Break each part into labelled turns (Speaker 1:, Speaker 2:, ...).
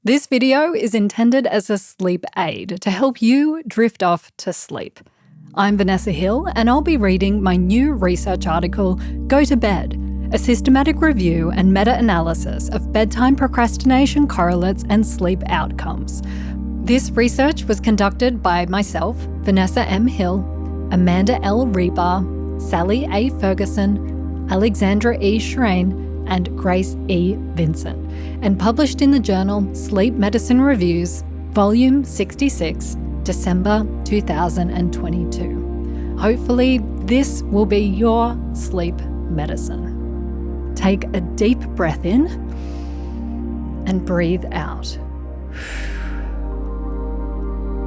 Speaker 1: This video is intended as a sleep aid to help you drift off to sleep. I'm Vanessa Hill, and I'll be reading my new research article, Go to Bed, a systematic review and meta-analysis of bedtime procrastination correlates and sleep outcomes. This research was conducted by myself, Vanessa M. Hill, Amanda L. Rebar, Sally A. Ferguson, Alexandra E. Schrein, and Grace E. Vincent, and published in the journal Sleep Medicine Reviews, Volume 66, December 2022. Hopefully, this will be your sleep medicine. Take a deep breath in and breathe out.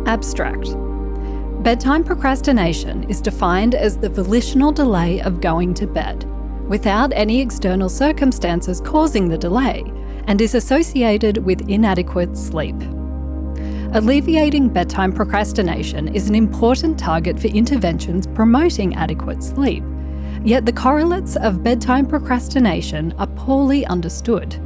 Speaker 1: Abstract. Bedtime procrastination is defined as the volitional delay of going to bed, without any external circumstances causing the delay, and is associated with inadequate sleep. Alleviating bedtime procrastination is an important target for interventions promoting adequate sleep, yet the correlates of bedtime procrastination are poorly understood.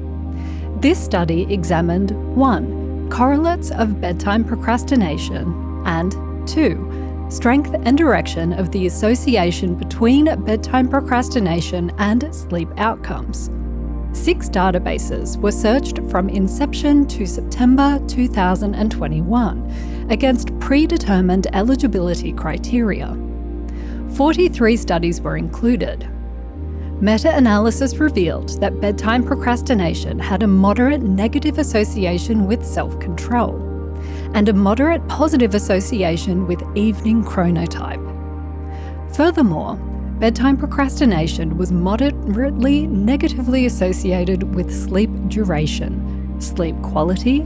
Speaker 1: This study examined 1. Correlates of bedtime procrastination, and 2. Strength and direction of the association between bedtime procrastination and sleep outcomes. 6 databases were searched from inception to September 2021 against predetermined eligibility criteria. 43 studies were included. Meta-analysis revealed that bedtime procrastination had a moderate negative association with self-control and a moderate positive association with evening chronotype. Furthermore, bedtime procrastination was moderately negatively associated with sleep duration, sleep quality,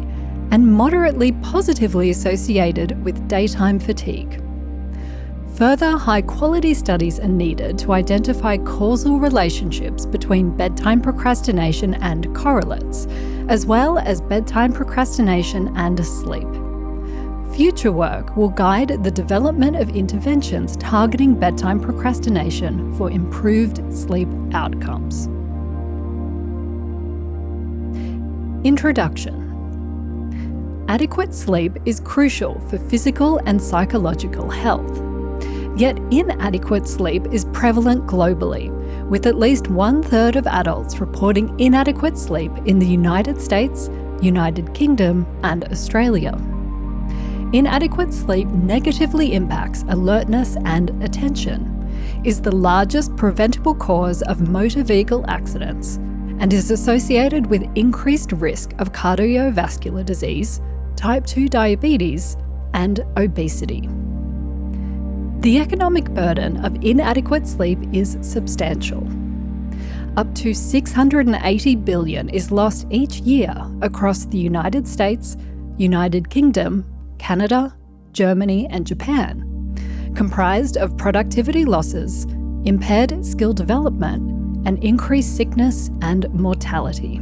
Speaker 1: and moderately positively associated with daytime fatigue. Further high-quality studies are needed to identify causal relationships between bedtime procrastination and correlates, as well as bedtime procrastination and sleep. Future work will guide the development of interventions targeting bedtime procrastination for improved sleep outcomes. Introduction. Adequate sleep is crucial for physical and psychological health. Yet inadequate sleep is prevalent globally, with at least 1/3 of adults reporting inadequate sleep in the United States, United Kingdom, and Australia. Inadequate sleep negatively impacts alertness and attention, is the largest preventable cause of motor vehicle accidents, and is associated with increased risk of cardiovascular disease, type 2 diabetes, and obesity. The economic burden of inadequate sleep is substantial. Up to $680 billion is lost each year across the United States, United Kingdom, Canada, Germany, and Japan, comprised of productivity losses, impaired skill development, and increased sickness and mortality.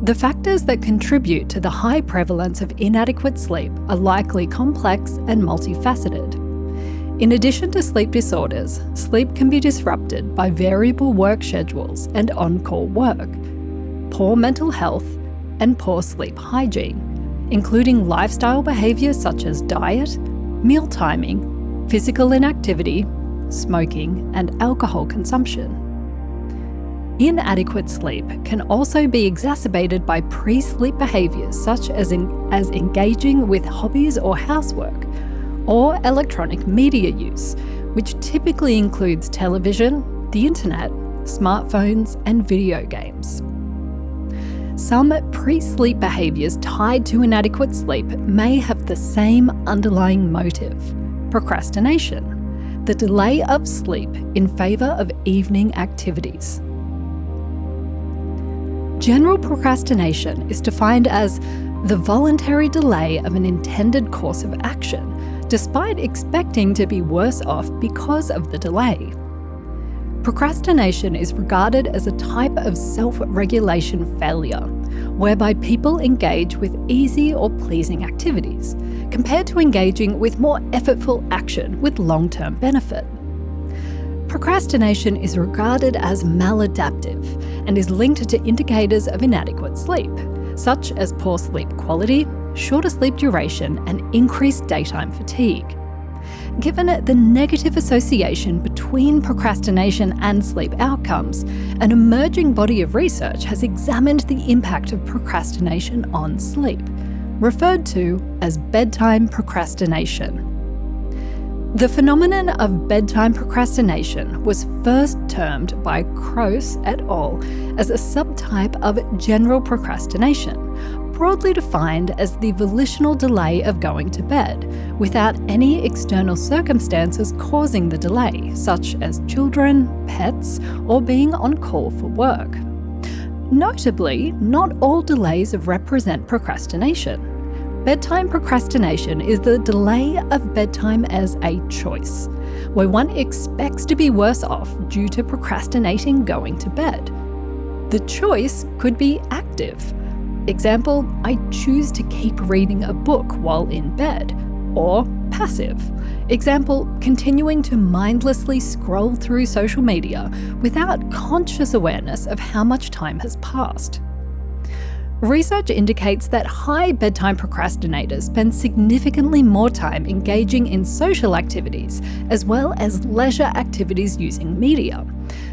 Speaker 1: The factors that contribute to the high prevalence of inadequate sleep are likely complex and multifaceted. In addition to sleep disorders, sleep can be disrupted by variable work schedules and on-call work, poor mental health, and poor sleep hygiene, including lifestyle behaviours such as diet, meal timing, physical inactivity, smoking, and alcohol consumption. Inadequate sleep can also be exacerbated by pre-sleep behaviours such as engaging with hobbies or housework, or electronic media use, which typically includes television, the internet, smartphones, and video games. Some pre-sleep behaviours tied to inadequate sleep may have the same underlying motive: procrastination, the delay of sleep in favour of evening activities. General procrastination is defined as the voluntary delay of an intended course of action, despite expecting to be worse off because of the delay. Procrastination is regarded as a type of self-regulation failure, whereby people engage with easy or pleasing activities, compared to engaging with more effortful action with long-term benefit. Procrastination is regarded as maladaptive and is linked to indicators of inadequate sleep, such as poor sleep quality, shorter sleep duration, and increased daytime fatigue. Given the negative association between procrastination and sleep outcomes, an emerging body of research has examined the impact of procrastination on sleep, referred to as bedtime procrastination. The phenomenon of bedtime procrastination was first termed by Croce et al. As a subtype of general procrastination, broadly defined as the volitional delay of going to bed, without any external circumstances causing the delay, such as children, pets, or being on call for work. Notably, not all delays represent procrastination. Bedtime procrastination is the delay of bedtime as a choice, where one expects to be worse off due to procrastinating going to bed. The choice could be active. Example, I choose to keep reading a book while in bed. Or passive. Example, continuing to mindlessly scroll through social media without conscious awareness of how much time has passed. Research indicates that high bedtime procrastinators spend significantly more time engaging in social activities as well as leisure activities using media,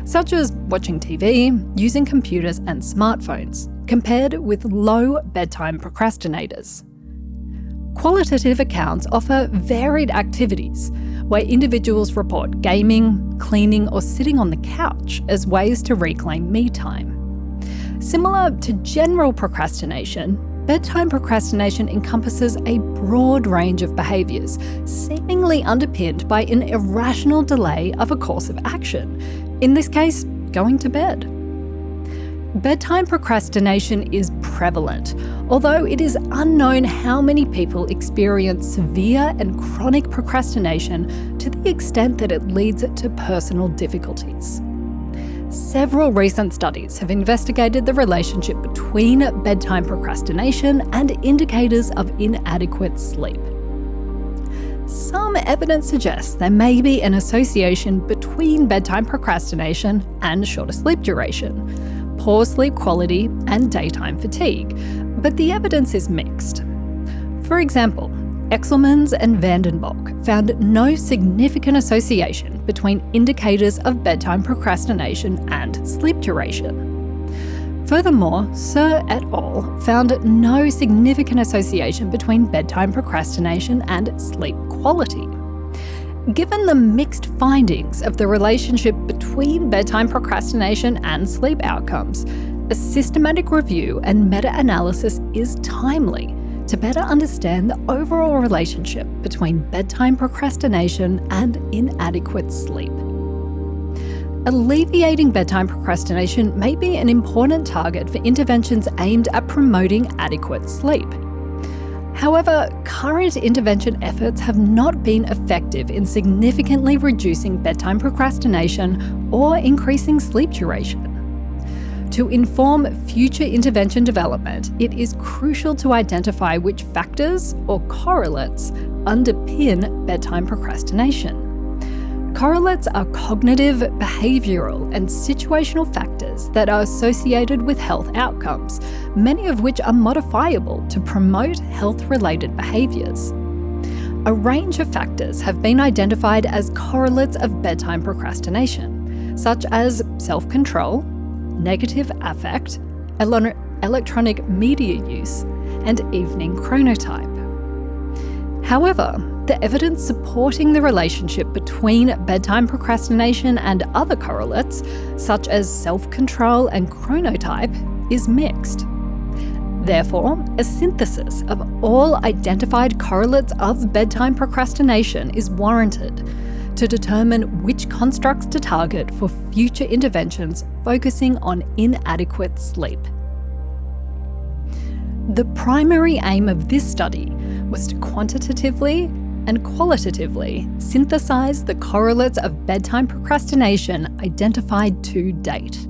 Speaker 1: such as watching TV, using computers and smartphones, compared with low bedtime procrastinators. Qualitative accounts offer varied activities, where individuals report gaming, cleaning, or sitting on the couch as ways to reclaim me time. Similar to general procrastination, bedtime procrastination encompasses a broad range of behaviours, seemingly underpinned by an irrational delay of a course of action, in this case, going to bed. Bedtime procrastination is prevalent, although it is unknown how many people experience severe and chronic procrastination to the extent that it leads to personal difficulties. Several recent studies have investigated the relationship between bedtime procrastination and indicators of inadequate sleep. Some evidence suggests there may be an association between bedtime procrastination and shorter sleep duration, poor sleep quality, and daytime fatigue, but the evidence is mixed. For example, Exelmans and Vandenbok found no significant association between indicators of bedtime procrastination and sleep duration. Furthermore, Sir et al. Found no significant association between bedtime procrastination and sleep quality. Given the mixed findings of the relationship between bedtime procrastination and sleep outcomes, a systematic review and meta-analysis is timely to better understand the overall relationship between bedtime procrastination and inadequate sleep. Alleviating bedtime procrastination may be an important target for interventions aimed at promoting adequate sleep. However, current intervention efforts have not been effective in significantly reducing bedtime procrastination or increasing sleep duration. To inform future intervention development, it is crucial to identify which factors or correlates underpin bedtime procrastination. Correlates are cognitive, behavioural, and situational factors that are associated with health outcomes, many of which are modifiable to promote health-related behaviours. A range of factors have been identified as correlates of bedtime procrastination, such as self-control, negative affect, electronic media use, and evening chronotype. However, the evidence supporting the relationship between bedtime procrastination and other correlates, such as self-control and chronotype, is mixed. Therefore, a synthesis of all identified correlates of bedtime procrastination is warranted to determine which constructs to target for future interventions focusing on inadequate sleep. The primary aim of this study was to quantitatively and qualitatively synthesize the correlates of bedtime procrastination identified to date.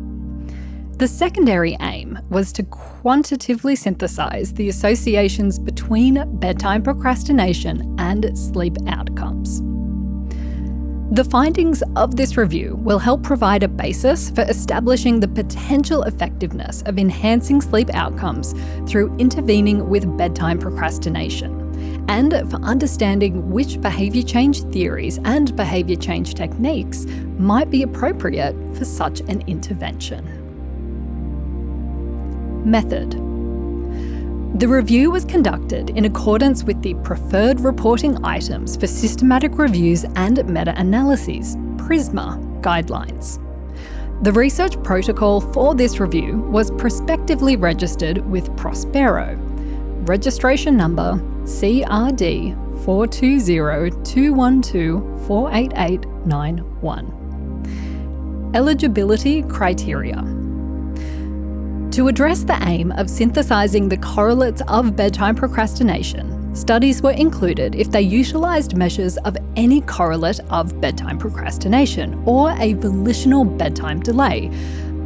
Speaker 1: The secondary aim was to quantitatively synthesize the associations between bedtime procrastination and sleep outcomes. The findings of this review will help provide a basis for establishing the potential effectiveness of enhancing sleep outcomes through intervening with bedtime procrastination, and for understanding which behaviour change theories and behaviour change techniques might be appropriate for such an intervention. Method. The review was conducted in accordance with the Preferred Reporting Items for Systematic Reviews and Meta-Analyses (PRISMA) guidelines. The research protocol for this review was prospectively registered with Prospero, registration number CRD 42021248891. Eligibility criteria. To address the aim of synthesizing the correlates of bedtime procrastination, studies were included if they utilised measures of any correlate of bedtime procrastination or a volitional bedtime delay.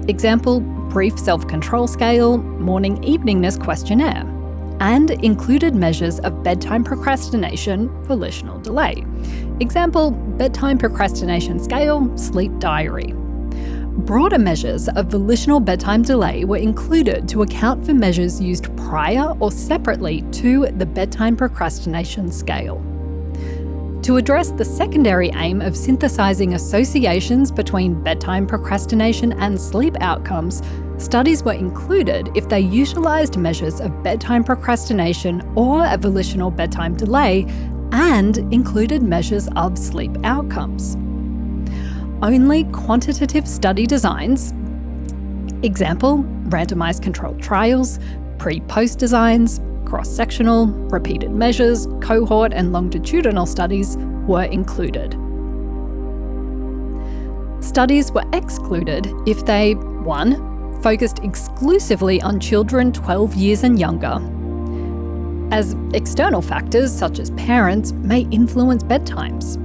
Speaker 1: Example, brief self-control scale, morning-eveningness questionnaire, and included measures of bedtime procrastination, volitional delay. Example, bedtime procrastination scale, sleep diary. Broader measures of volitional bedtime delay were included to account for measures used prior or separately to the bedtime procrastination scale. To address the secondary aim of synthesizing associations between bedtime procrastination and sleep outcomes, studies were included if they utilized measures of bedtime procrastination or a volitional bedtime delay and included measures of sleep outcomes. Only quantitative study designs, example, randomized controlled trials, pre-post designs, cross-sectional, repeated measures, cohort and longitudinal studies were included. Studies were excluded if they 1. Focused exclusively on children 12 years and younger, as external factors such as parents may influence bedtimes.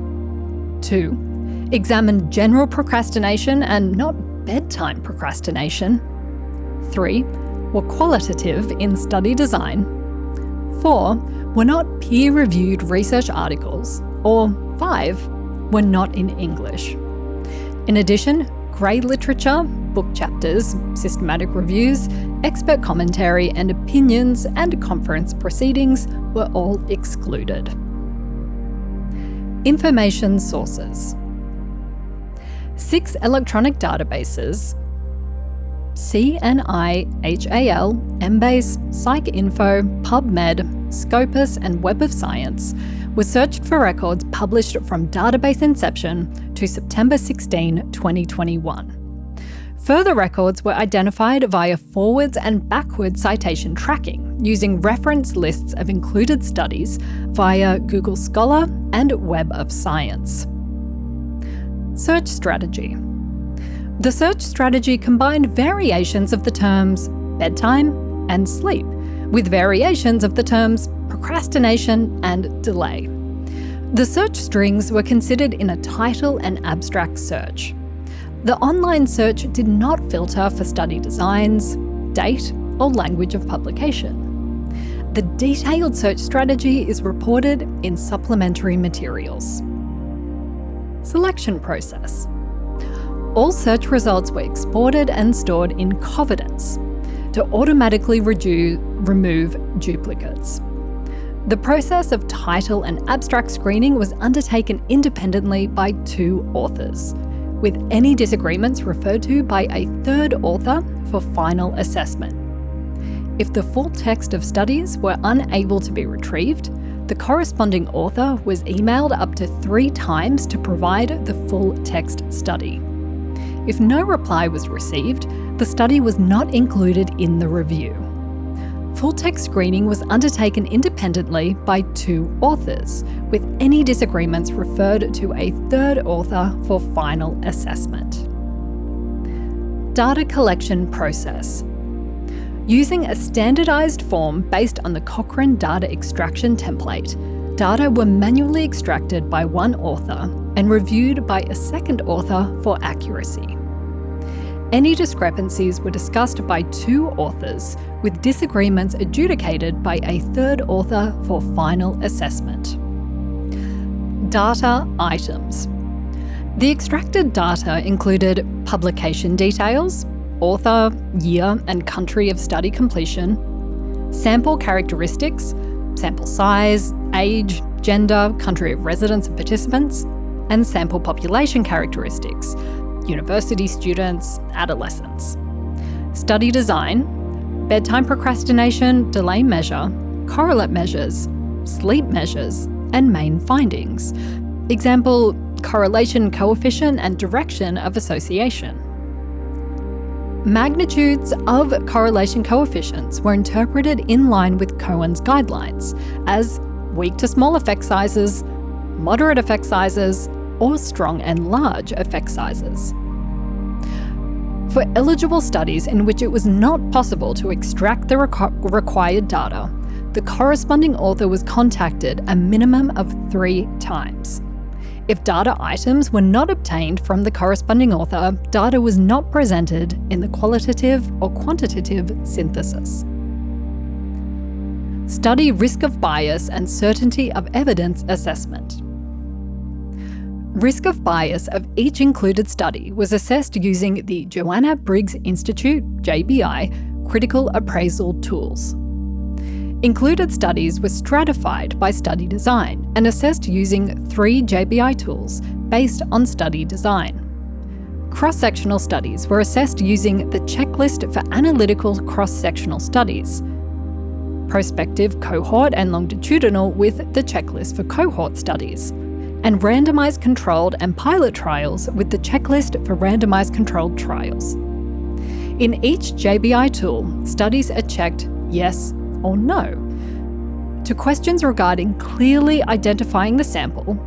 Speaker 1: 2. Examine general procrastination and not bedtime procrastination. 3. Were qualitative in study design. 4. Were not peer-reviewed research articles. Or 5. Were not in English. In addition, grey literature, book chapters, systematic reviews, expert commentary and opinions and conference proceedings were all excluded. Information sources. 6 electronic databases, CNI, HAL, Embase, PsycInfo, PubMed, Scopus and Web of Science were searched for records published from database inception to September 16, 2021. Further records were identified via forwards and backwards citation tracking using reference lists of included studies via Google Scholar and Web of Science. Search strategy. The search strategy combined variations of the terms bedtime and sleep with variations of the terms procrastination and delay. The search strings were considered in a title and abstract search. The online search did not filter for study designs, date, or language of publication. The detailed search strategy is reported in supplementary materials. Selection process. All search results were exported and stored in Covidence to automatically remove duplicates. The process of title and abstract screening was undertaken independently by 2 authors, with any disagreements referred to by a 3rd author for final assessment. If the full text of studies were unable to be retrieved, the corresponding author was emailed up to 3 times to provide the full text study. If no reply was received, the study was not included in the review. Full text screening was undertaken independently by 2 authors, with any disagreements referred to a 3rd author for final assessment. Data collection process. Using a standardized form based on the Cochrane data extraction template, data were manually extracted by 1 author and reviewed by a 2nd author for accuracy. Any discrepancies were discussed by 2 authors, with disagreements adjudicated by a 3rd author for final assessment. Data items. The extracted data included publication details, author, year and country of study completion, sample characteristics, sample size, age, gender, country of residence of participants, and sample population characteristics, university students, adolescents. Study design, bedtime procrastination, delay measure, correlate measures, sleep measures, and main findings. Example, correlation coefficient and direction of association. Magnitudes of correlation coefficients were interpreted in line with Cohen's guidelines as weak to small effect sizes, moderate effect sizes, or strong and large effect sizes. For eligible studies in which it was not possible to extract the required data, the corresponding author was contacted a minimum of 3 times. If data items were not obtained from the corresponding author, data was not presented in the qualitative or quantitative synthesis. Study risk of bias and certainty of evidence assessment. Risk of bias of each included study was assessed using the Joanna Briggs Institute, JBI, critical appraisal tools. Included studies were stratified by study design and assessed using 3 JBI tools based on study design. Cross-sectional studies were assessed using the checklist for analytical cross-sectional studies, prospective cohort and longitudinal with the checklist for cohort studies, and randomised controlled and pilot trials with the checklist for randomised controlled trials. In each JBI tool, studies are checked yes or no to questions regarding clearly identifying the sample,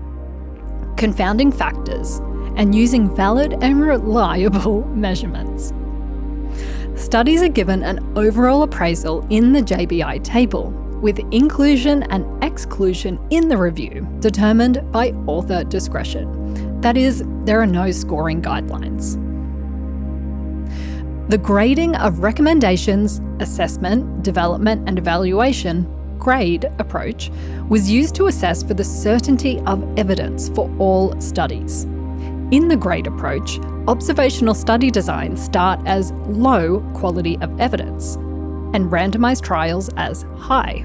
Speaker 1: confounding factors, and using valid and reliable measurements. Studies are given an overall appraisal in the JBI table, with inclusion and exclusion in the review determined by author discretion. That is, there are no scoring guidelines. The grading of recommendations, assessment, development, and evaluation grade approach was used to assess for the certainty of evidence for all studies. In the grade approach, observational study designs start as low quality of evidence and randomized trials as high.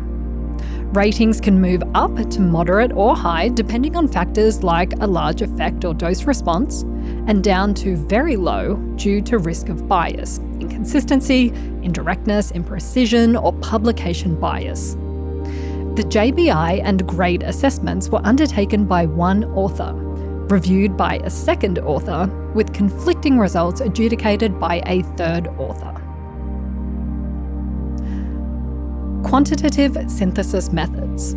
Speaker 1: Ratings can move up to moderate or high depending on factors like a large effect or dose response, and down to very low due to risk of bias, inconsistency, indirectness, imprecision, or publication bias. The JBI and grade assessments were undertaken by one author, reviewed by a second author, with conflicting results adjudicated by a third author. Quantitative synthesis methods.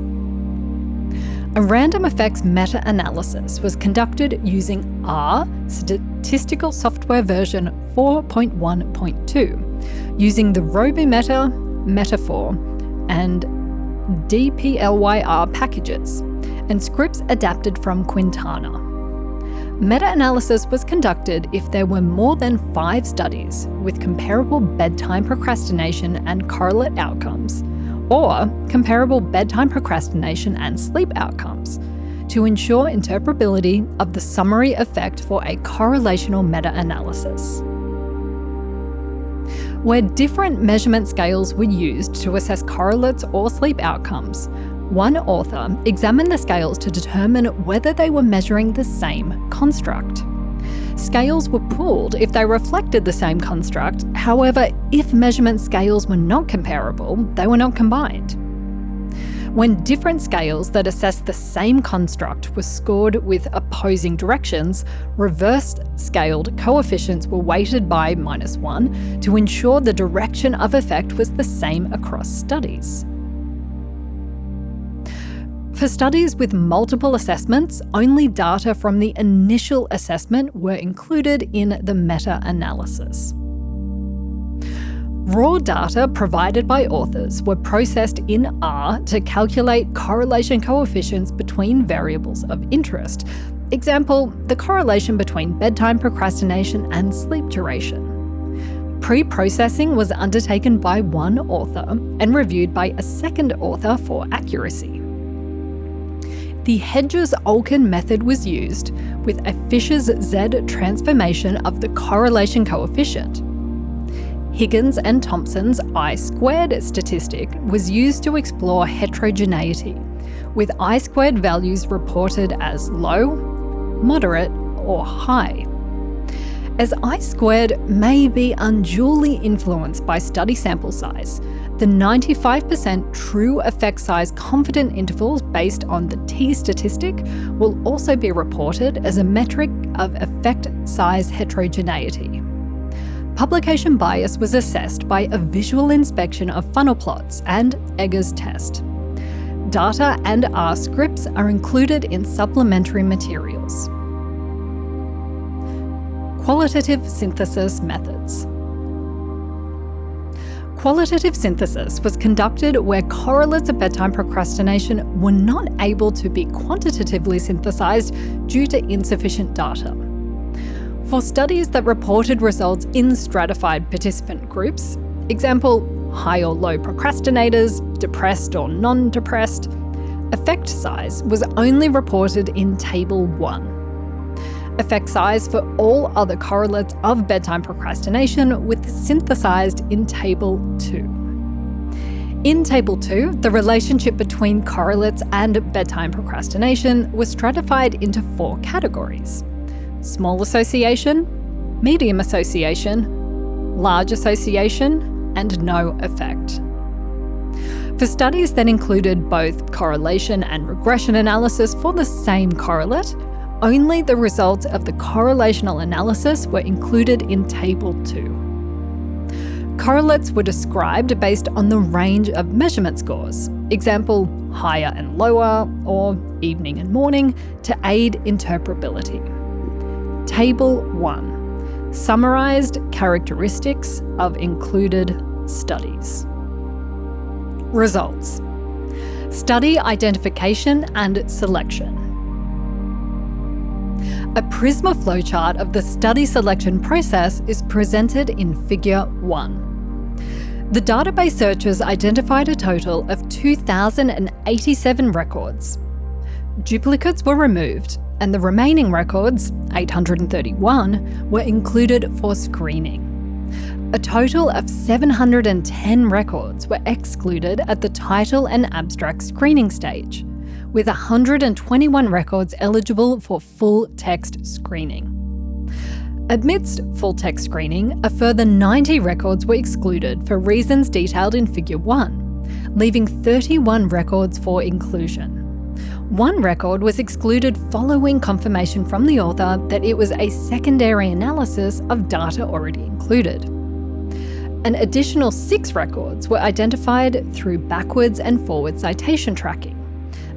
Speaker 1: A random effects meta-analysis was conducted using R Statistical Software version 4.1.2, using the RoboMeta, Metaphor, and DPLYR packages, and scripts adapted from Quintana. Meta-analysis was conducted if there were more than 5 studies with comparable bedtime procrastination and correlate outcomes, or comparable bedtime procrastination and sleep outcomes, to ensure interpretability of the summary effect for a correlational meta-analysis. Where different measurement scales were used to assess correlates or sleep outcomes, one author examined the scales to determine whether they were measuring the same construct. Scales were pooled if they reflected the same construct. However, if measurement scales were not comparable, they were not combined. When different scales that assessed the same construct were scored with opposing directions, reversed scaled coefficients were weighted by -1 to ensure the direction of effect was the same across studies. For studies with multiple assessments, only data from the initial assessment were included in the meta-analysis. Raw data provided by authors were processed in R to calculate correlation coefficients between variables of interest. Example, the correlation between bedtime procrastination and sleep duration. Pre-processing was undertaken by one author and reviewed by a second author for accuracy. The Hedges-Olkin method was used with a Fisher's Z transformation of the correlation coefficient. Higgins and Thompson's I-squared statistic was used to explore heterogeneity, with I-squared values reported as low, moderate, or high. As I-squared may be unduly influenced by study sample size, the 95% true effect size confident intervals based on the t-statistic will also be reported as a metric of effect size heterogeneity. Publication bias was assessed by a visual inspection of funnel plots and Egger's test. Data and R scripts are included in supplementary materials. Qualitative synthesis methods. Qualitative synthesis was conducted where correlates of bedtime procrastination were not able to be quantitatively synthesized due to insufficient data. For studies that reported results in stratified participant groups, example, high or low procrastinators, depressed or non-depressed, effect size was only reported in Table 1. Effect size for all other correlates of bedtime procrastination was synthesized in Table 2. In Table 2, the relationship between correlates and bedtime procrastination was stratified into 4 categories: small association, medium association, large association, and no effect. For studies that included both correlation and regression analysis for the same correlate, only the results of the correlational analysis were included in Table 2. Correlates were described based on the range of measurement scores, example, higher and lower, or evening and morning, to aid interpretability. Table 1. Summarised characteristics of included studies. Results. Study identification and selection. A Prisma flowchart of the study selection process is presented in Figure 1. The database searchers identified a total of 2,087 records. Duplicates were removed, and the remaining records, 831, were included for screening. A total of 710 records were excluded at the title and abstract screening stage, with 121 records eligible for full text screening. Amidst full text screening, a further 90 records were excluded for reasons detailed in Figure 1, leaving 31 records for inclusion. One record was excluded following confirmation from the author that it was a secondary analysis of data already included. An additional 6 records were identified through backwards and forward citation tracking.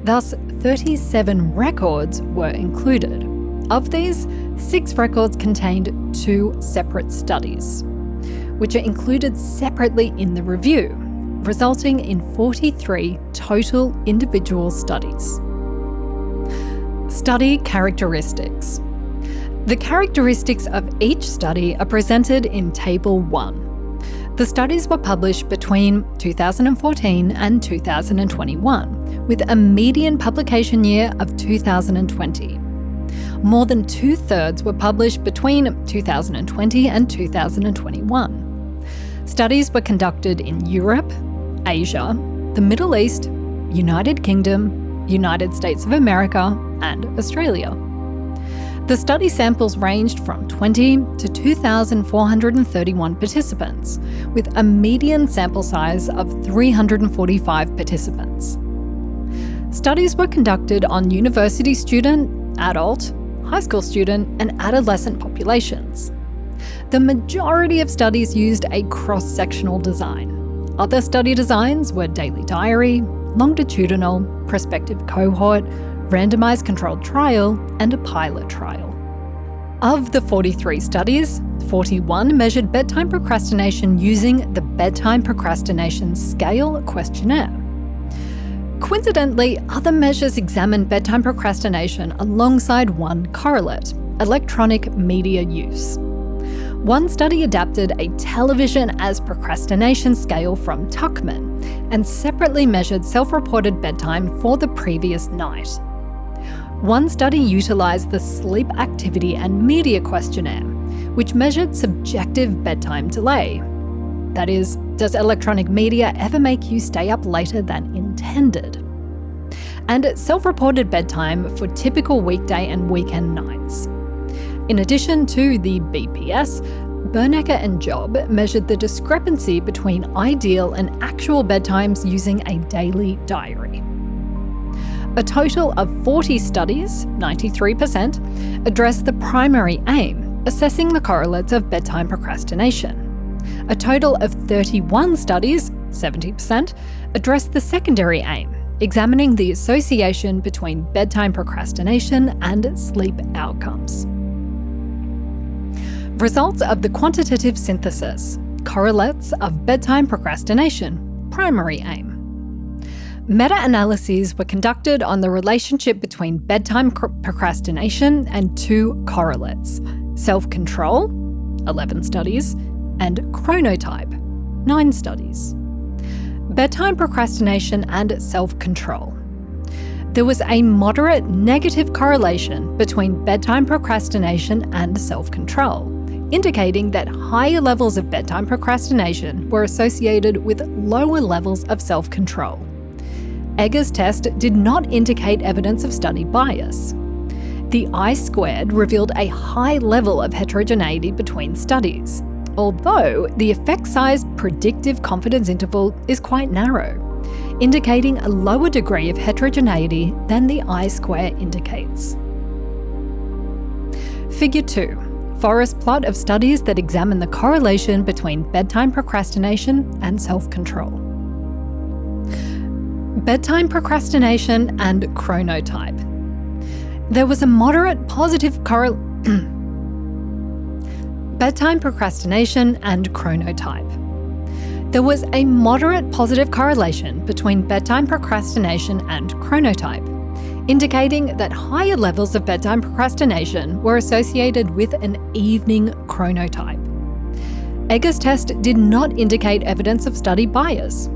Speaker 1: Thus, 37 records were included. Of these, 6 records contained 2 separate studies, which are included separately in the review, resulting in 43 total individual studies. Study characteristics. The characteristics of each study are presented in Table 1. The studies were published between 2014 and 2021, with a median publication year of 2020. More than 2/3 were published between 2020 and 2021. Studies were conducted in Europe, Asia, the Middle East, United Kingdom, United States of America, and Australia. The study samples ranged from 20 to 2,431 participants, with a median sample size of 345 participants. Studies were conducted on university student, adult, high school student, and adolescent populations. The majority of studies used a cross-sectional design. Other study designs were daily diary, longitudinal, prospective cohort, randomized controlled trial, and a pilot trial. Of the 43 studies, 41 measured bedtime procrastination using the Bedtime Procrastination Scale questionnaire. Coincidentally, other measures examined bedtime procrastination alongside one correlate: electronic media use. One study adapted a television as procrastination scale from Tuckman and separately measured self-reported bedtime for the previous night. One study utilised the Sleep Activity and Media Questionnaire, which measured subjective bedtime delay. That is, does electronic media ever make you stay up later than intended? And self-reported bedtime for typical weekday and weekend nights. In addition to the BPS, Bernecker and Job measured the discrepancy between ideal and actual bedtimes using a daily diary. A total of 40 studies, 93%, addressed the primary aim, assessing the correlates of bedtime procrastination. A total of 31 studies, 70%, addressed the secondary aim, examining the association between bedtime procrastination and sleep outcomes. Results of the quantitative synthesis, correlates of bedtime procrastination, primary aim. Meta-analyses were conducted on the relationship between bedtime procrastination and two correlates, self-control, 11 studies, and chronotype, 9 studies. Bedtime procrastination and self-control. There was a moderate negative correlation between bedtime procrastination and self-control, indicating that higher levels of bedtime procrastination were associated with lower levels of self-control. Egger's test did not indicate evidence of study bias. The I-squared revealed a high level of heterogeneity between studies, although the effect size predictive confidence interval is quite narrow, indicating a lower degree of heterogeneity than the I-square indicates. Figure 2. Forest plot of studies that examine the correlation between bedtime procrastination and self-control. Bedtime procrastination and chronotype. There was a moderate positive bedtime procrastination and chronotype. There was a moderate positive correlation between bedtime procrastination and chronotype, indicating that higher levels of bedtime procrastination were associated with an evening chronotype. Egger's test did not indicate evidence of study bias.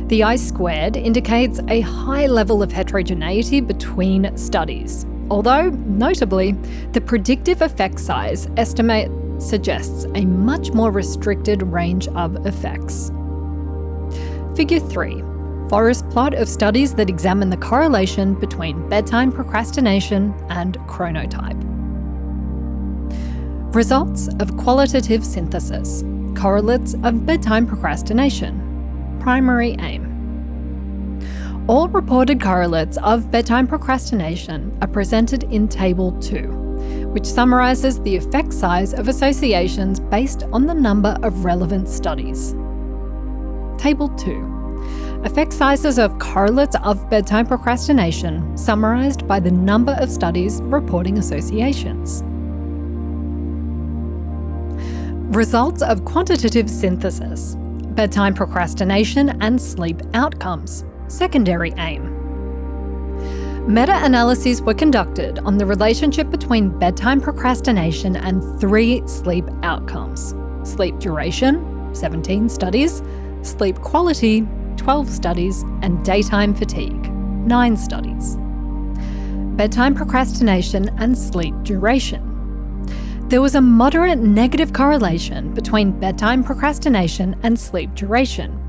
Speaker 1: The I-squared indicates a high level of heterogeneity between studies, although, notably, the predictive effect size estimate suggests a much more restricted range of effects. Figure 3. Forest plot of studies that examine the correlation between bedtime procrastination and chronotype. Results of qualitative synthesis, correlates of bedtime procrastination, primary aim. All reported correlates of bedtime procrastination are presented in Table 2, which summarises the effect size of associations based on the number of relevant studies. Table 2. Effect sizes of correlates of bedtime procrastination summarised by the number of studies reporting associations. Results of quantitative synthesis, bedtime procrastination and sleep outcomes, secondary aim. Meta-analyses were conducted on the relationship between bedtime procrastination and 3 sleep outcomes: sleep duration, 17 studies, sleep quality, 12 studies, and daytime fatigue, 9 studies. Bedtime procrastination and sleep duration. There was a moderate negative correlation between bedtime procrastination and sleep duration,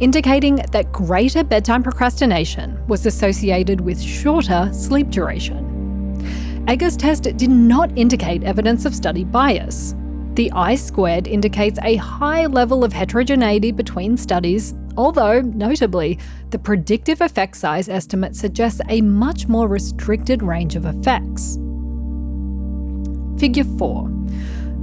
Speaker 1: indicating that greater bedtime procrastination was associated with shorter sleep duration. Egger's test did not indicate evidence of study bias. The I-squared indicates a high level of heterogeneity between studies, although, notably, the predictive effect size estimate suggests a much more restricted range of effects. Figure 4.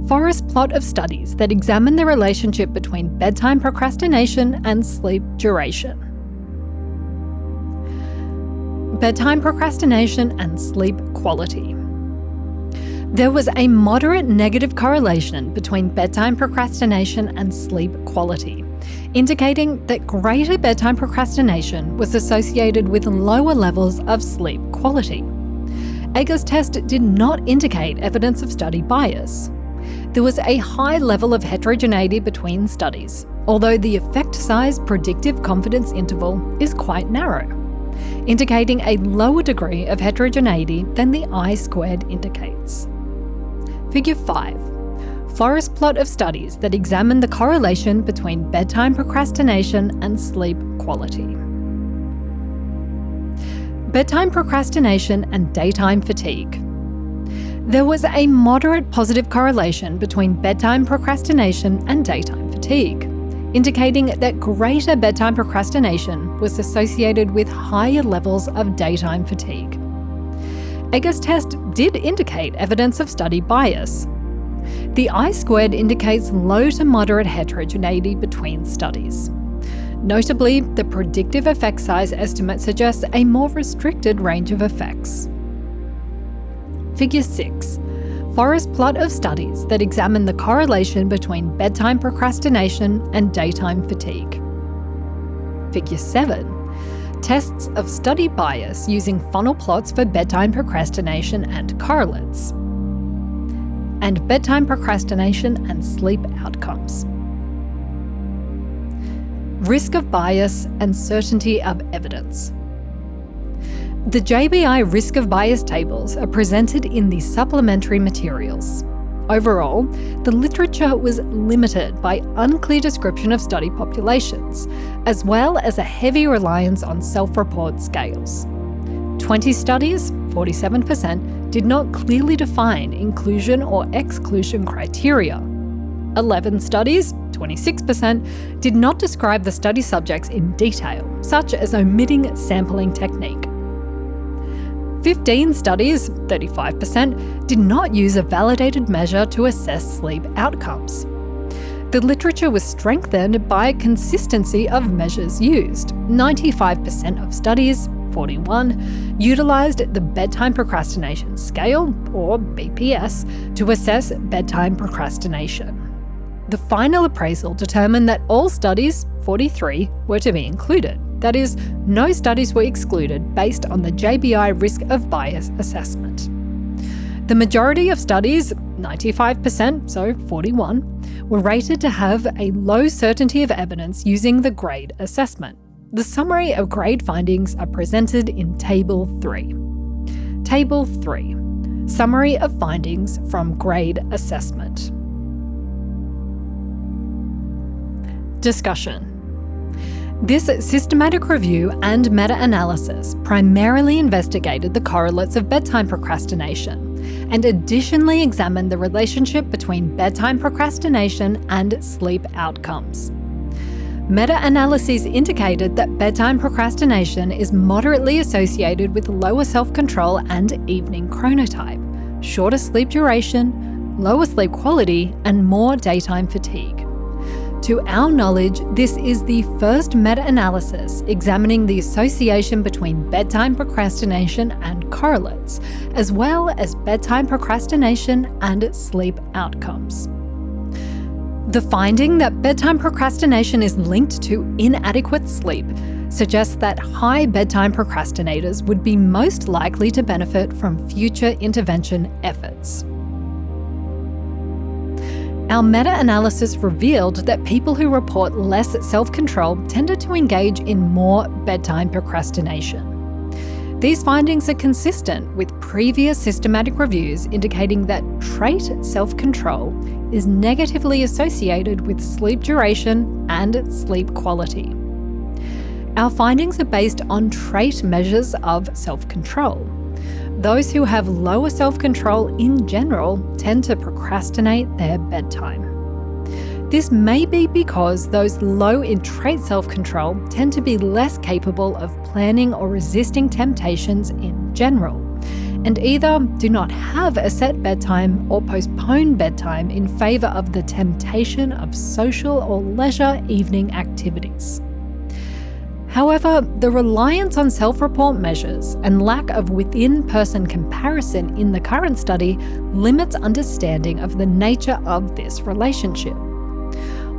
Speaker 1: Forest plot of studies that examine the relationship between bedtime procrastination and sleep duration. Bedtime procrastination and sleep quality. There was a moderate negative correlation between bedtime procrastination and sleep quality, indicating that greater bedtime procrastination was associated with lower levels of sleep quality. Egger's test did not indicate evidence of study bias. There was a high level of heterogeneity between studies, although the effect size predictive confidence interval is quite narrow. indicating a lower degree of heterogeneity than the I-squared indicates. Figure 5. Forest plot of studies that examine the correlation between bedtime procrastination and sleep quality. Bedtime procrastination and daytime fatigue. There was a moderate positive correlation between bedtime procrastination and daytime fatigue, indicating that greater bedtime procrastination was associated with higher levels of daytime fatigue. Egger's test did indicate evidence of study bias. The I-squared indicates low to moderate heterogeneity between studies. Notably, the predictive effect size estimate suggests a more restricted range of effects. Figure 6. Forest plot of studies that examine the correlation between bedtime procrastination and daytime fatigue. Figure 7. Tests of study bias using funnel plots for bedtime procrastination and correlates. And bedtime procrastination and sleep outcomes. Risk of bias and certainty of evidence. The JBI risk of bias tables are presented in the supplementary materials. Overall, the literature was limited by unclear description of study populations, as well as a heavy reliance on self-report scales. 20 studies, 47%, did not clearly define inclusion or exclusion criteria. 11 studies, 26%, did not describe the study subjects in detail, such as omitting sampling technique. 15 studies, 35%, did not use a validated measure to assess sleep outcomes. The literature was strengthened by consistency of measures used. 95% of studies, 41, utilised the Bedtime Procrastination Scale, or BPS, to assess bedtime procrastination. The final appraisal determined that all studies, 43, were to be included. That is, no studies were excluded based on the JBI risk of bias assessment. The majority of studies, 95%, so 41, were rated to have a low certainty of evidence using the grade assessment. The summary of grade findings are presented in Table 3. Table 3. Summary of findings from grade assessment. Discussion. This systematic review and meta-analysis primarily investigated the correlates of bedtime procrastination and additionally examined the relationship between bedtime procrastination and sleep outcomes. Meta-analyses indicated that bedtime procrastination is moderately associated with lower self-control and evening chronotype, shorter sleep duration, lower sleep quality, and more daytime fatigue. To our knowledge, this is the first meta-analysis examining the association between bedtime procrastination and correlates, as well as bedtime procrastination and sleep outcomes. The finding that bedtime procrastination is linked to inadequate sleep suggests that high bedtime procrastinators would be most likely to benefit from future intervention efforts. Our meta-analysis revealed that people who report less self-control tended to engage in more bedtime procrastination. These findings are consistent with previous systematic reviews indicating that trait self-control is negatively associated with sleep duration and sleep quality. Our findings are based on trait measures of self-control. Those who have lower self-control in general tend to procrastinate their bedtime. This may be because those low in trait self-control tend to be less capable of planning or resisting temptations in general, and either do not have a set bedtime or postpone bedtime in favour of the temptation of social or leisure evening activities. However, the reliance on self-report measures and lack of within-person comparison in the current study limits understanding of the nature of this relationship.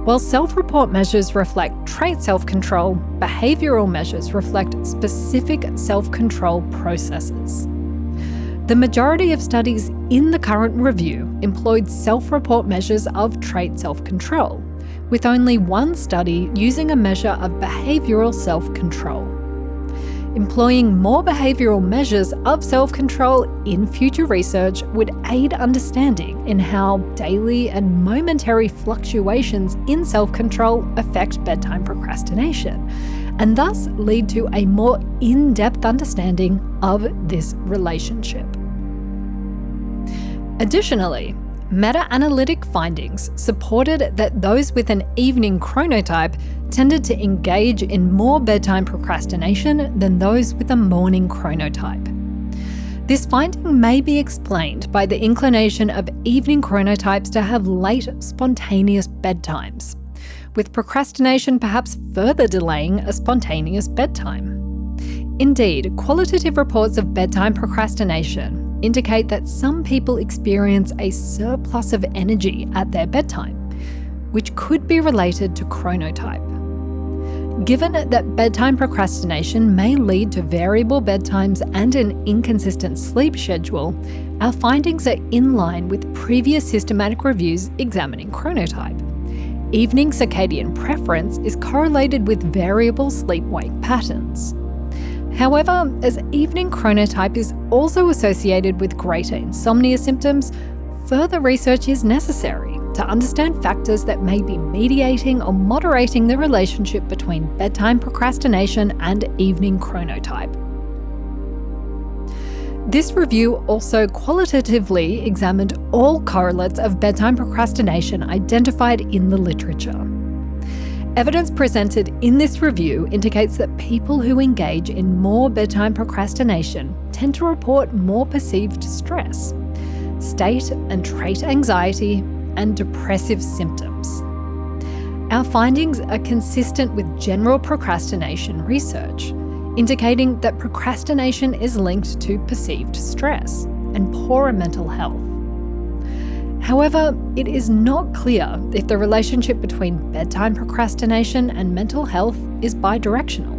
Speaker 1: While self-report measures reflect trait self-control, behavioural measures reflect specific self-control processes. The majority of studies in the current review employed self-report measures of trait self-control, with only one study using a measure of behavioural self-control. employing more behavioural measures of self-control in future research would aid understanding in how daily and momentary fluctuations in self-control affect bedtime procrastination, and thus lead to a more in-depth understanding of this relationship. Additionally, meta-analytic findings supported that those with an evening chronotype tended to engage in more bedtime procrastination than those with a morning chronotype. This finding may be explained by the inclination of evening chronotypes to have late, spontaneous bedtimes, with procrastination perhaps further delaying a spontaneous bedtime. Indeed, qualitative reports of bedtime procrastination indicate that some people experience a surplus of energy at their bedtime, which could be related to chronotype. Given that bedtime procrastination may lead to variable bedtimes and an inconsistent sleep schedule, our findings are in line with previous systematic reviews examining chronotype. Evening circadian preference is correlated with variable sleep-wake patterns. However, as evening chronotype is also associated with greater insomnia symptoms, further research is necessary to understand factors that may be mediating or moderating the relationship between bedtime procrastination and evening chronotype. This review also qualitatively examined all correlates of bedtime procrastination identified in the literature. Evidence presented in this review indicates that people who engage in more bedtime procrastination tend to report more perceived stress, state and trait anxiety, and depressive symptoms. Our findings are consistent with general procrastination research, indicating that procrastination is linked to perceived stress and poorer mental health. However, it is not clear if the relationship between bedtime procrastination and mental health is bidirectional,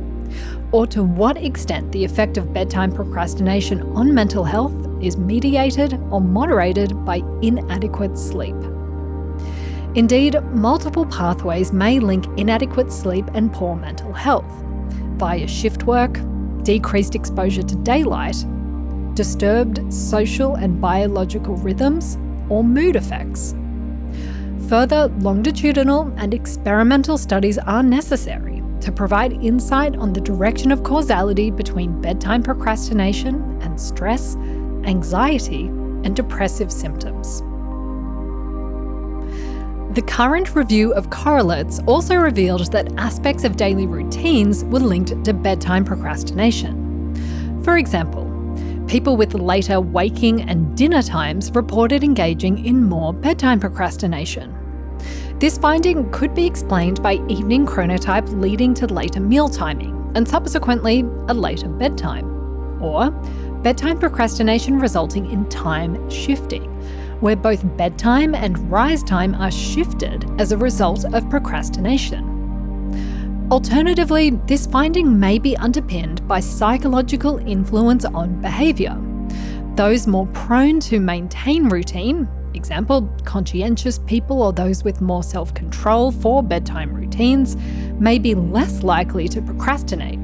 Speaker 1: or to what extent the effect of bedtime procrastination on mental health is mediated or moderated by inadequate sleep. Indeed, multiple pathways may link inadequate sleep and poor mental health via shift work, decreased exposure to daylight, disturbed social and biological rhythms, or mood effects. Further longitudinal and experimental studies are necessary to provide insight on the direction of causality between bedtime procrastination and stress, anxiety, and depressive symptoms. The current review of correlates also revealed that aspects of daily routines were linked to bedtime procrastination. For example, people with later waking and dinner times reported engaging in more bedtime procrastination. This finding could be explained by evening chronotype leading to later meal timing and subsequently a later bedtime, or bedtime procrastination resulting in time shifting, where both bedtime and rise time are shifted as a result of procrastination. Alternatively, this finding may be underpinned by psychological influence on behaviour. Those more prone to maintain routine, example, conscientious people or those with more self-control for bedtime routines, may be less likely to procrastinate.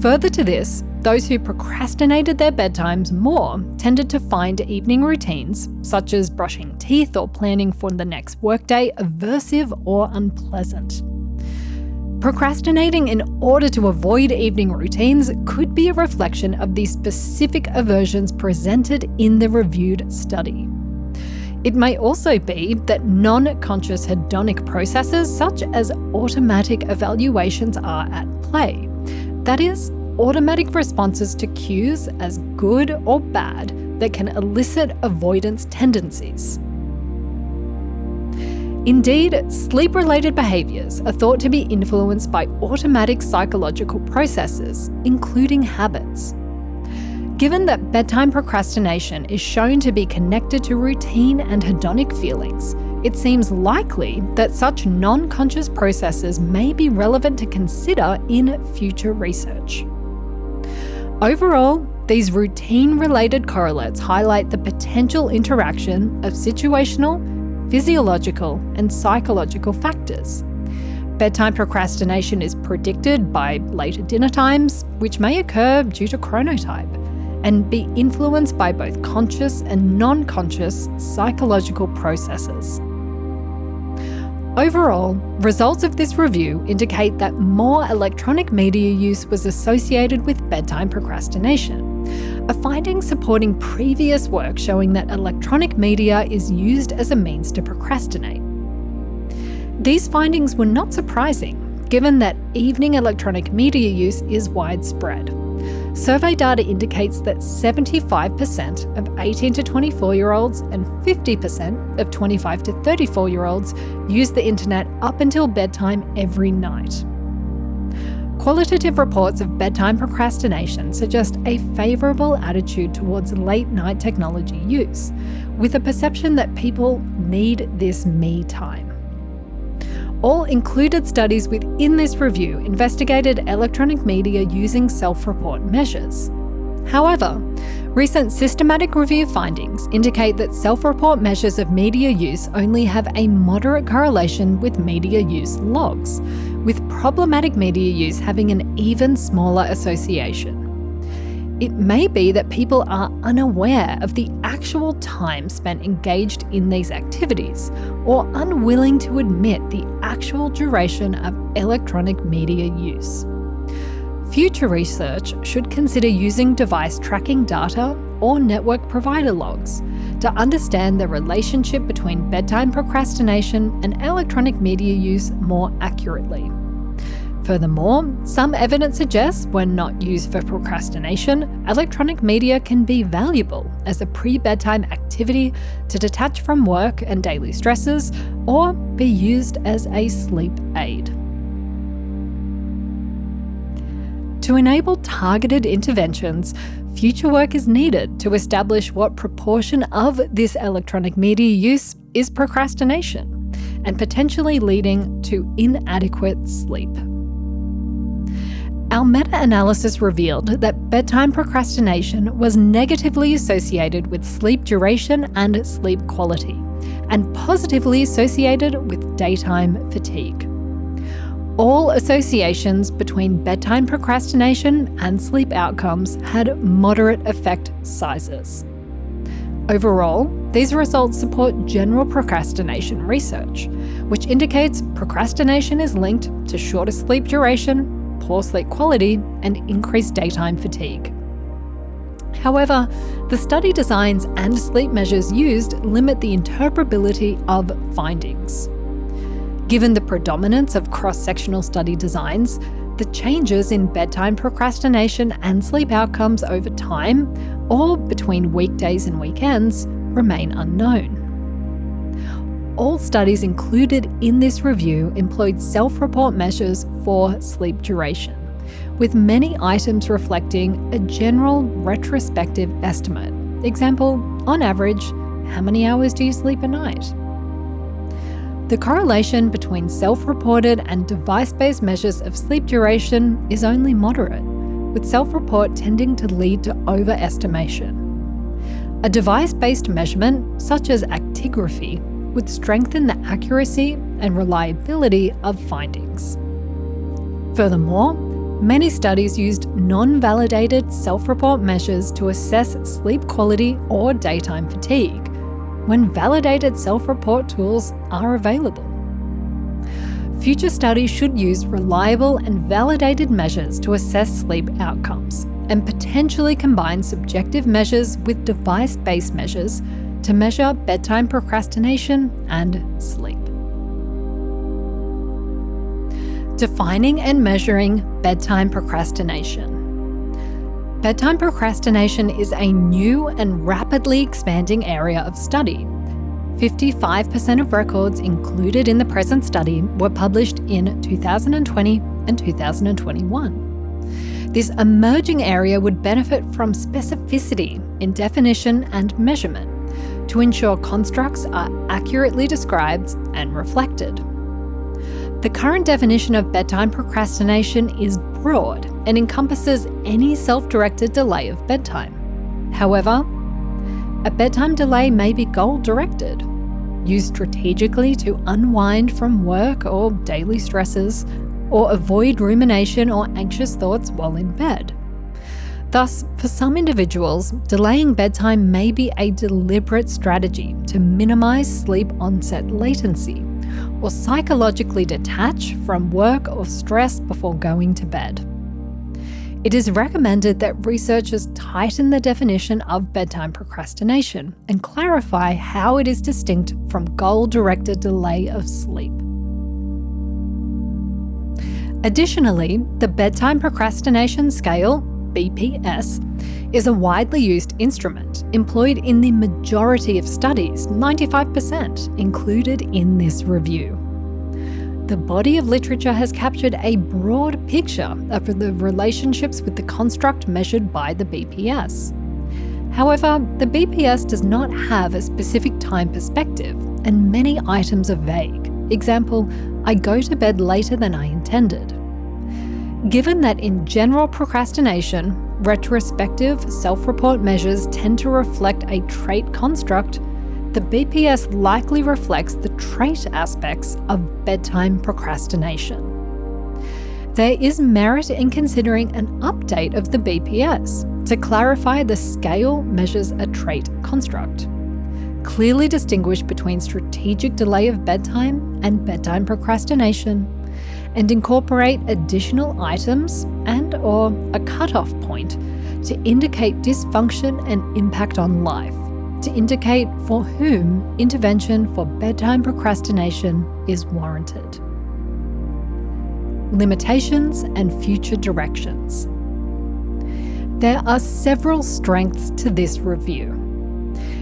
Speaker 1: Further to this, those who procrastinated their bedtimes more tended to find evening routines, such as brushing teeth or planning for the next workday, aversive or unpleasant. Procrastinating in order to avoid evening routines could be a reflection of the specific aversions presented in the reviewed study. It may also be that non-conscious hedonic processes such as automatic evaluations are at play. That is, automatic responses to cues as good or bad that can elicit avoidance tendencies. Indeed, sleep-related behaviours are thought to be influenced by automatic psychological processes, including habits. Given that bedtime procrastination is shown to be connected to routine and hedonic feelings, it seems likely that such non-conscious processes may be relevant to consider in future research. Overall, these routine-related correlates highlight the potential interaction of situational, physiological, and psychological factors. Bedtime procrastination is predicted by later dinner times, which may occur due to chronotype, and be influenced by both conscious and non-conscious psychological processes. Overall, results of this review indicate that more electronic media use was associated with bedtime procrastination, a finding supporting previous work showing that electronic media is used as a means to procrastinate. These findings were not surprising, given that evening electronic media use is widespread. Survey data indicates that 75% of 18 to 24-year-olds and 50% of 25 to 34-year-olds use the internet up until bedtime every night. Qualitative reports of bedtime procrastination suggest a favourable attitude towards late-night technology use, with a perception that people need this me time. All included studies within this review investigated electronic media using self-report measures. However, recent systematic review findings indicate that self-report measures of media use only have a moderate correlation with media use logs, with problematic media use having an even smaller association. It may be that people are unaware of the actual time spent engaged in these activities, or unwilling to admit the actual duration of electronic media use. Future research should consider using device tracking data or network provider logs to understand the relationship between bedtime procrastination and electronic media use more accurately. Furthermore, some evidence suggests when not used for procrastination, electronic media can be valuable as a pre-bedtime activity to detach from work and daily stresses, or be used as a sleep aid. To enable targeted interventions, future work is needed to establish what proportion of this electronic media use is procrastination, and potentially leading to inadequate sleep. Our meta-analysis revealed that bedtime procrastination was negatively associated with sleep duration and sleep quality, and positively associated with daytime fatigue. All associations between bedtime procrastination and sleep outcomes had moderate effect sizes. Overall, these results support general procrastination research, which indicates procrastination is linked to shorter sleep duration, poor sleep quality, and increased daytime fatigue. However, the study designs and sleep measures used limit the interpretability of findings. Given the predominance of cross-sectional study designs, the changes in bedtime procrastination and sleep outcomes over time, or between weekdays and weekends, remain unknown. All studies included in this review employed self-report measures for sleep duration, with many items reflecting a general retrospective estimate. Example, on average, how many hours do you sleep a night? The correlation between self-reported and device-based measures of sleep duration is only moderate, with self-report tending to lead to overestimation. A device-based measurement, such as actigraphy, would strengthen the accuracy and reliability of findings. Furthermore, many studies used non-validated self-report measures to assess sleep quality or daytime fatigue, when validated self-report tools are available. Future studies should use reliable and validated measures to assess sleep outcomes, and potentially combine subjective measures with device-based measures to measure bedtime procrastination and sleep. Defining and measuring bedtime procrastination. Bedtime procrastination is a new and rapidly expanding area of study. 55% of records included in the present study were published in 2020 and 2021. This emerging area would benefit from specificity in definition and measurement to ensure constructs are accurately described and reflected. The current definition of bedtime procrastination is broad and encompasses any self-directed delay of bedtime. However, a bedtime delay may be goal-directed. used strategically to unwind from work or daily stresses, or avoid rumination or anxious thoughts while in bed. Thus, for some individuals, delaying bedtime may be a deliberate strategy to minimize sleep onset latency, or psychologically detach from work or stress before going to bed. It is recommended that researchers tighten the definition of bedtime procrastination and clarify how it is distinct from goal-directed delay of sleep. Additionally, the Bedtime Procrastination Scale, BPS, is a widely used instrument employed in the majority of studies, 95%, included in this review. The body of literature has captured a broad picture of the relationships with the construct measured by the BPS. However, the BPS does not have a specific time perspective, and many items are vague. Example, I go to bed later than I intended. Given that in general procrastination, retrospective self-report measures tend to reflect a trait construct, the BPS likely reflects the trait aspects of bedtime procrastination. There is merit in considering an update of the BPS to clarify the scale measures a trait construct. Clearly distinguish between strategic delay of bedtime and bedtime procrastination, and incorporate additional items and/or a cutoff point to indicate dysfunction and impact on life, to indicate for whom intervention for bedtime procrastination is warranted. Limitations and future directions. There are several strengths to this review.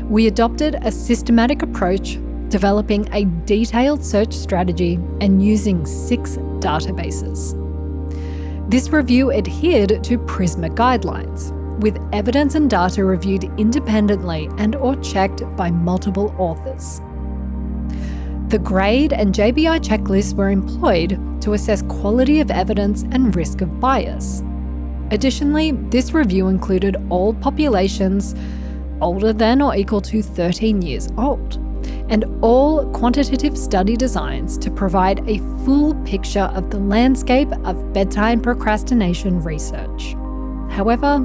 Speaker 1: We adopted a systematic approach, developing a detailed search strategy and using 6 databases. This review adhered to PRISMA guidelines, with evidence and data reviewed independently and/or checked by multiple authors. The GRADE and JBI checklists were employed to assess quality of evidence and risk of bias. Additionally, this review included all populations older than or equal to 13 years old, and all quantitative study designs to provide a full picture of the landscape of bedtime procrastination research. However,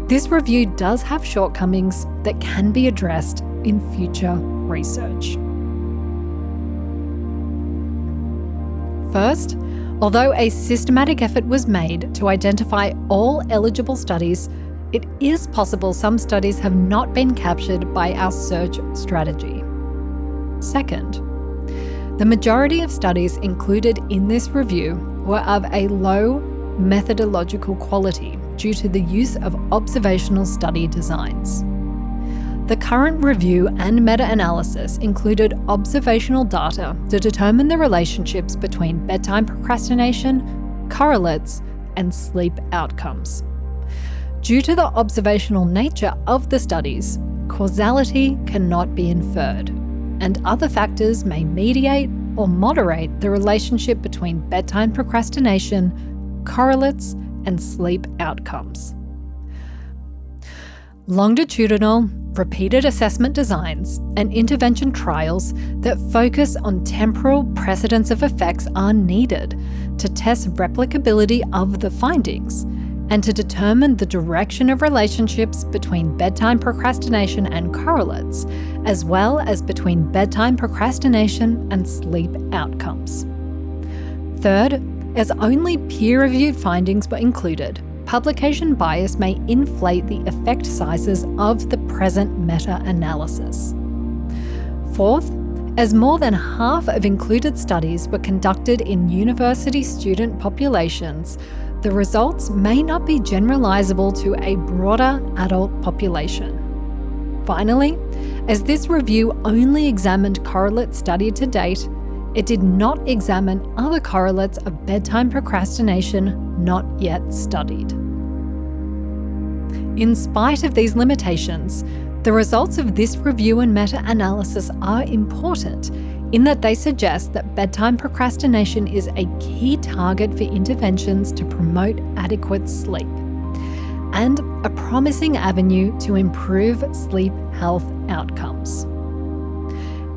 Speaker 1: this review does have shortcomings that can be addressed in future research. First, although a systematic effort was made to identify all eligible studies, it is possible some studies have not been captured by our search strategy. Second, the majority of studies included in this review were of a low methodological quality due to the use of observational study designs. The current review and meta-analysis included observational data to determine the relationships between bedtime procrastination, correlates, and sleep outcomes. Due to the observational nature of the studies, causality cannot be inferred, and other factors may mediate or moderate the relationship between bedtime procrastination, correlates, and sleep outcomes. Longitudinal, repeated assessment designs and intervention trials that focus on temporal precedence of effects are needed to test replicability of the findings and to determine the direction of relationships between bedtime procrastination and correlates, as well as between bedtime procrastination and sleep outcomes. Third, as only peer-reviewed findings were included, publication bias may inflate the effect sizes of the present meta-analysis. Fourth, as more than half of included studies were conducted in university student populations, the results may not be generalizable to a broader adult population. Finally, as this review only examined correlates studied to date, it did not examine other correlates of bedtime procrastination not yet studied. In spite of these limitations, the results of this review and meta-analysis are important in that they suggest that bedtime procrastination is a key target for interventions to promote adequate sleep, and a promising avenue to improve sleep health outcomes.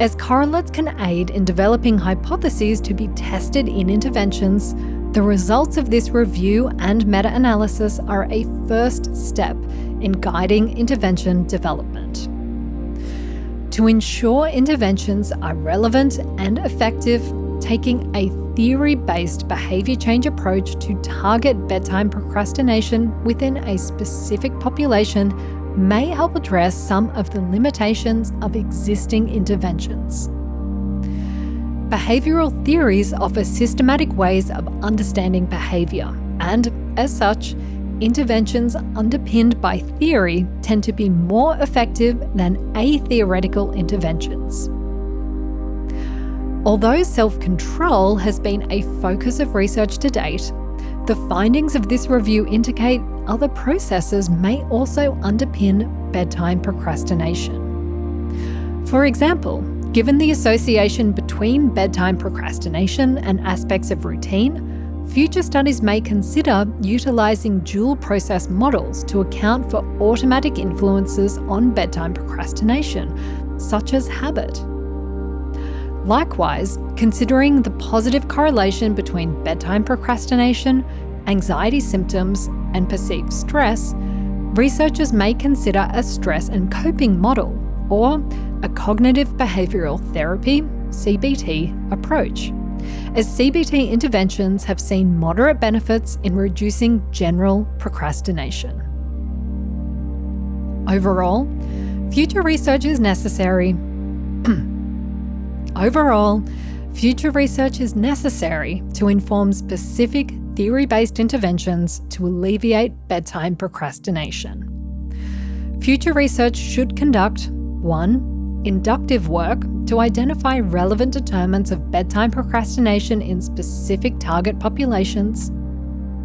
Speaker 1: As correlates can aid in developing hypotheses to be tested in interventions, the results of this review and meta-analysis are a first step in guiding intervention development. To ensure interventions are relevant and effective, taking a theory-based behaviour change approach to target bedtime procrastination within a specific population may help address some of the limitations of existing interventions. Behavioural theories offer systematic ways of understanding behaviour, and as such, interventions underpinned by theory tend to be more effective than atheoretical interventions. Although self-control has been a focus of research to date, the findings of this review indicate other processes may also underpin bedtime procrastination. For example, given the association between bedtime procrastination and aspects of routine, future studies may consider utilising dual process models to account for automatic influences on bedtime procrastination, such as habit. Likewise, considering the positive correlation between bedtime procrastination, anxiety symptoms, and perceived stress, researchers may consider a stress and coping model, or a cognitive behavioural therapy (CBT) approach, as CBT interventions have seen moderate benefits in reducing general procrastination. Overall, future research is necessary to inform specific theory-based interventions to alleviate bedtime procrastination. Future research should conduct 1. Inductive work to identify relevant determinants of bedtime procrastination in specific target populations.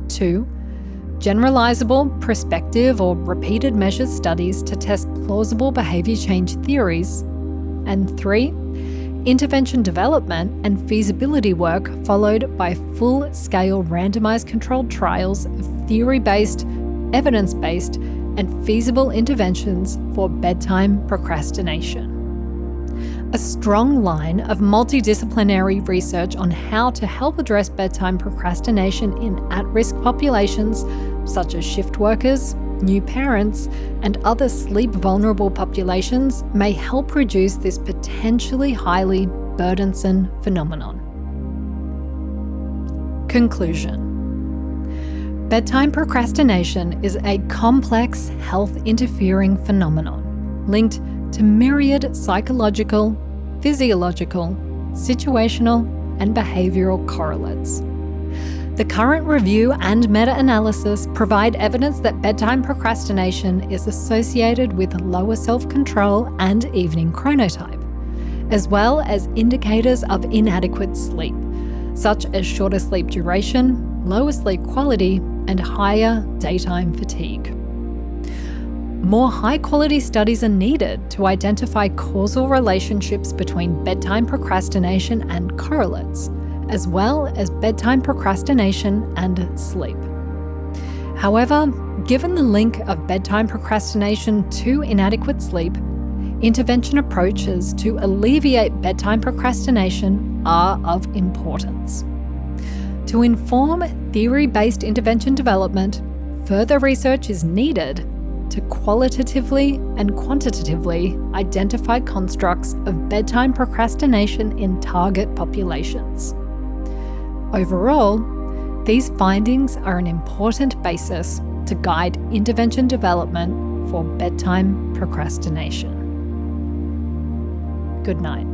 Speaker 1: 2. Generalizable, prospective, or repeated measures studies to test plausible behaviour change theories. And 3. Intervention development and feasibility work followed by full-scale randomised controlled trials of theory-based, evidence-based, and feasible interventions for bedtime procrastination. A strong line of multidisciplinary research on how to help address bedtime procrastination in at-risk populations such as shift workers, new parents, and other sleep-vulnerable populations may help reduce this potentially highly burdensome phenomenon. Conclusion. Bedtime procrastination is a complex health-interfering phenomenon linked to myriad psychological, physiological, situational, and behavioural correlates. The current review and meta-analysis provide evidence that bedtime procrastination is associated with lower self-control and evening chronotype, as well as indicators of inadequate sleep, such as shorter sleep duration, lower sleep quality, and higher daytime fatigue. More high-quality studies are needed to identify causal relationships between bedtime procrastination and correlates, as well as bedtime procrastination and sleep. However, given the link of bedtime procrastination to inadequate sleep, intervention approaches to alleviate bedtime procrastination are of importance. To inform theory-based intervention development, further research is needed to qualitatively and quantitatively identify constructs of bedtime procrastination in target populations. Overall, these findings are an important basis to guide intervention development for bedtime procrastination. Good night.